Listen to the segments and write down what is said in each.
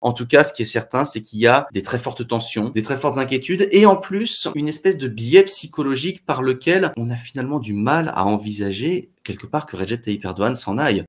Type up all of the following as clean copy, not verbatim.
En tout cas, ce qui est certain, c'est qu'il y a des très fortes tensions, des très fortes inquiétudes et en plus, une espèce de biais psychologique par lequel on a finalement du mal à envisager quelque part que Recep Tayyip Erdogan s'en aille.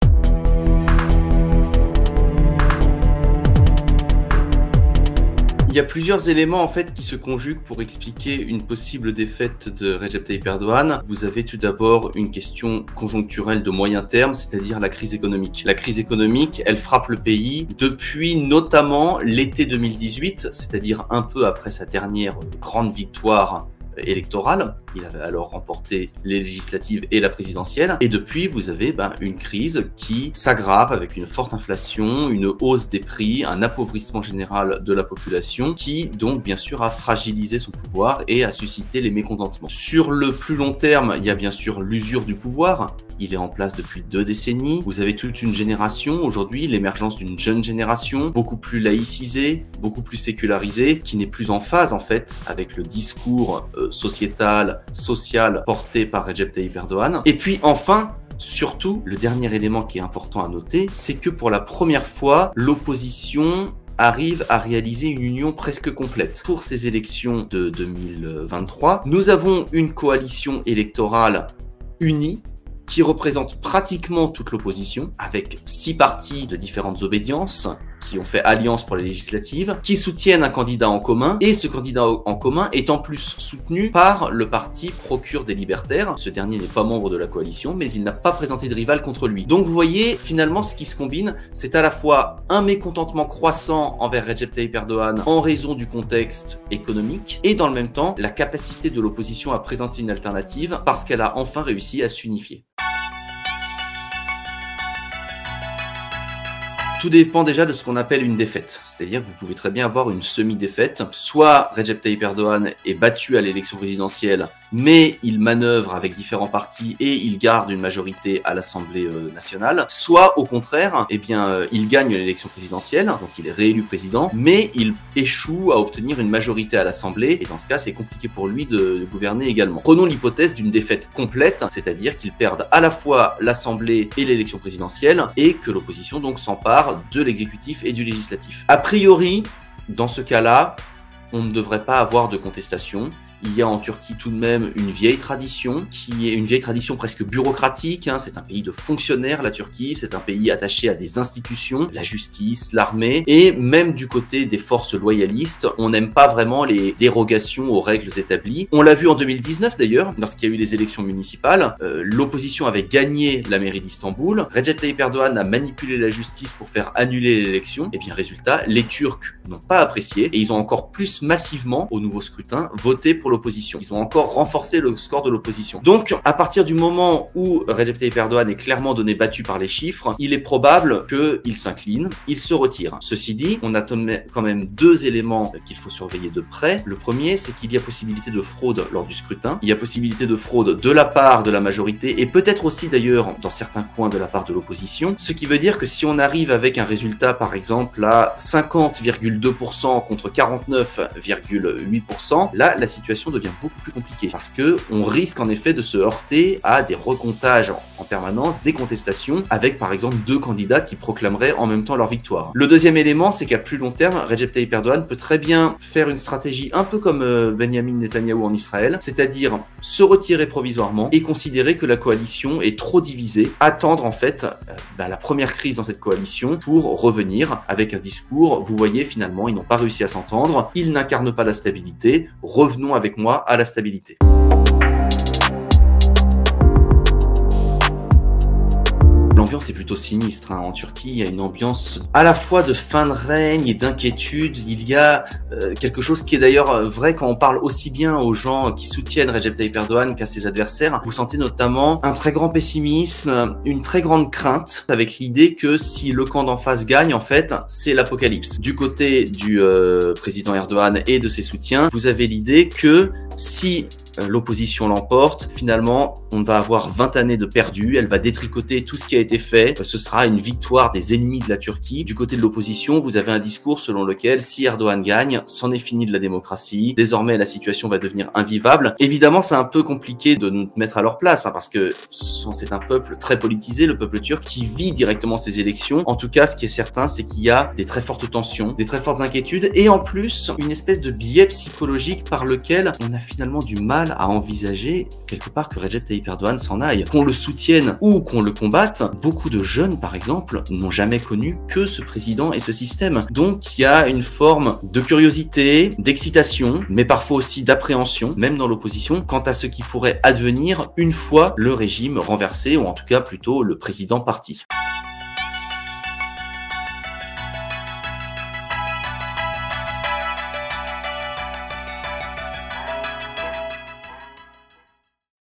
Il y a plusieurs éléments en fait qui se conjuguent pour expliquer une possible défaite de Recep Tayyip Erdogan. Vous avez tout d'abord une question conjoncturelle de moyen terme, c'est-à-dire la crise économique. La crise économique, elle frappe le pays depuis notamment l'été 2018, c'est-à-dire un peu après sa dernière grande victoire électorale. Il avait alors remporté les législatives et la présidentielle. Et depuis, vous avez une crise qui s'aggrave avec une forte inflation, une hausse des prix, un appauvrissement général de la population qui, donc, bien sûr, a fragilisé son pouvoir et a suscité les mécontentements. Sur le plus long terme, il y a bien sûr l'usure du pouvoir. Il est en place depuis 2 décennies. Vous avez toute une génération aujourd'hui, l'émergence d'une jeune génération, beaucoup plus laïcisée, beaucoup plus sécularisée, qui n'est plus en phase, en fait, avec le discours sociétal, social porté par Recep Tayyip Erdogan. Et puis enfin, surtout, le dernier élément qui est important à noter, c'est que pour la première fois, l'opposition arrive à réaliser une union presque complète. Pour ces élections de 2023, nous avons une coalition électorale unie qui représente pratiquement toute l'opposition, avec 6 partis de différentes obédiences, qui ont fait alliance pour les législatives, qui soutiennent un candidat en commun, et ce candidat en commun est en plus soutenu par le parti Procure des Libertaires. Ce dernier n'est pas membre de la coalition, mais il n'a pas présenté de rival contre lui. Donc vous voyez, finalement, ce qui se combine, c'est à la fois un mécontentement croissant envers Recep Tayyip Erdogan en raison du contexte économique, et dans le même temps, la capacité de l'opposition à présenter une alternative, parce qu'elle a enfin réussi à s'unifier. Tout dépend déjà de ce qu'on appelle une défaite. C'est-à-dire que vous pouvez très bien avoir une semi-défaite. Soit Recep Tayyip Erdogan est battu à l'élection présidentielle, mais il manœuvre avec différents partis et il garde une majorité à l'Assemblée nationale. Soit au contraire, il gagne l'élection présidentielle, donc il est réélu président, mais il échoue à obtenir une majorité à l'Assemblée et dans ce cas, c'est compliqué pour lui de gouverner également. Prenons l'hypothèse d'une défaite complète, c'est-à-dire qu'il perde à la fois l'Assemblée et l'élection présidentielle et que l'opposition donc s'empare de l'exécutif et du législatif. A priori, dans ce cas-là, on ne devrait pas avoir de contestation. Il y a en Turquie tout de même une vieille tradition, qui est une vieille tradition presque bureaucratique. C'est un pays de fonctionnaires, la Turquie. C'est un pays attaché à des institutions, la justice, l'armée. Et même du côté des forces loyalistes, on n'aime pas vraiment les dérogations aux règles établies. On l'a vu en 2019 d'ailleurs, lorsqu'il y a eu les élections municipales. L'opposition avait gagné la mairie d'Istanbul. Recep Tayyip Erdogan a manipulé la justice pour faire annuler l'élection. Et bien résultat, les Turcs n'ont pas apprécié et ils ont encore plus massivement, au nouveau scrutin, voté pour l'opposition. Ils ont encore renforcé le score de l'opposition. Donc, à partir du moment où Recep Tayyip Erdogan est clairement donné battu par les chiffres, il est probable qu'il s'incline, il se retire. Ceci dit, on a quand même 2 éléments qu'il faut surveiller de près. Le premier, c'est qu'il y a possibilité de fraude lors du scrutin. Il y a possibilité de fraude de la part de la majorité et peut-être aussi d'ailleurs dans certains coins de la part de l'opposition. Ce qui veut dire que si on arrive avec un résultat par exemple à 50,2% contre 49,8%, là, la situation devient beaucoup plus compliquée parce que on risque en effet de se heurter à des recomptages en permanence, des contestations avec par exemple 2 candidats qui proclameraient en même temps leur victoire. Le deuxième élément, c'est qu'à plus long terme, Recep Tayyip Erdogan peut très bien faire une stratégie un peu comme Benyamin Netanyahou en Israël, c'est-à-dire se retirer provisoirement et considérer que la coalition est trop divisée, attendre en fait la première crise dans cette coalition pour revenir avec un discours, vous voyez finalement ils n'ont pas réussi à s'entendre, ils n'incarnent pas la stabilité, revenons avec moi à la stabilité. L'ambiance est plutôt sinistre en Turquie, il y a une ambiance à la fois de fin de règne et d'inquiétude. Il y a quelque chose qui est d'ailleurs vrai quand on parle aussi bien aux gens qui soutiennent Recep Tayyip Erdogan qu'à ses adversaires. Vous sentez notamment un très grand pessimisme, une très grande crainte avec l'idée que si le camp d'en face gagne, en fait, c'est l'apocalypse. Du côté du président Erdogan et de ses soutiens, vous avez l'idée que si l'opposition l'emporte, finalement, on va avoir 20 années de perdu, elle va détricoter tout ce qui a été fait, ce sera une victoire des ennemis de la Turquie. Du côté de l'opposition, vous avez un discours selon lequel si Erdogan gagne, c'en est fini de la démocratie, désormais la situation va devenir invivable. Évidemment, c'est un peu compliqué de nous mettre à leur place, hein, parce que c'est un peuple très politisé, le peuple turc, qui vit directement ces élections. En tout cas, ce qui est certain, c'est qu'il y a des très fortes tensions, des très fortes inquiétudes, et en plus, une espèce de biais psychologique par lequel on a finalement du mal à envisager, quelque part, que Recep Tayyip Erdogan s'en aille. Qu'on le soutienne ou qu'on le combatte, beaucoup de jeunes, par exemple, n'ont jamais connu que ce président et ce système. Donc, il y a une forme de curiosité, d'excitation, mais parfois aussi d'appréhension, même dans l'opposition, quant à ce qui pourrait advenir une fois le régime renversé, ou en tout cas plutôt le président parti.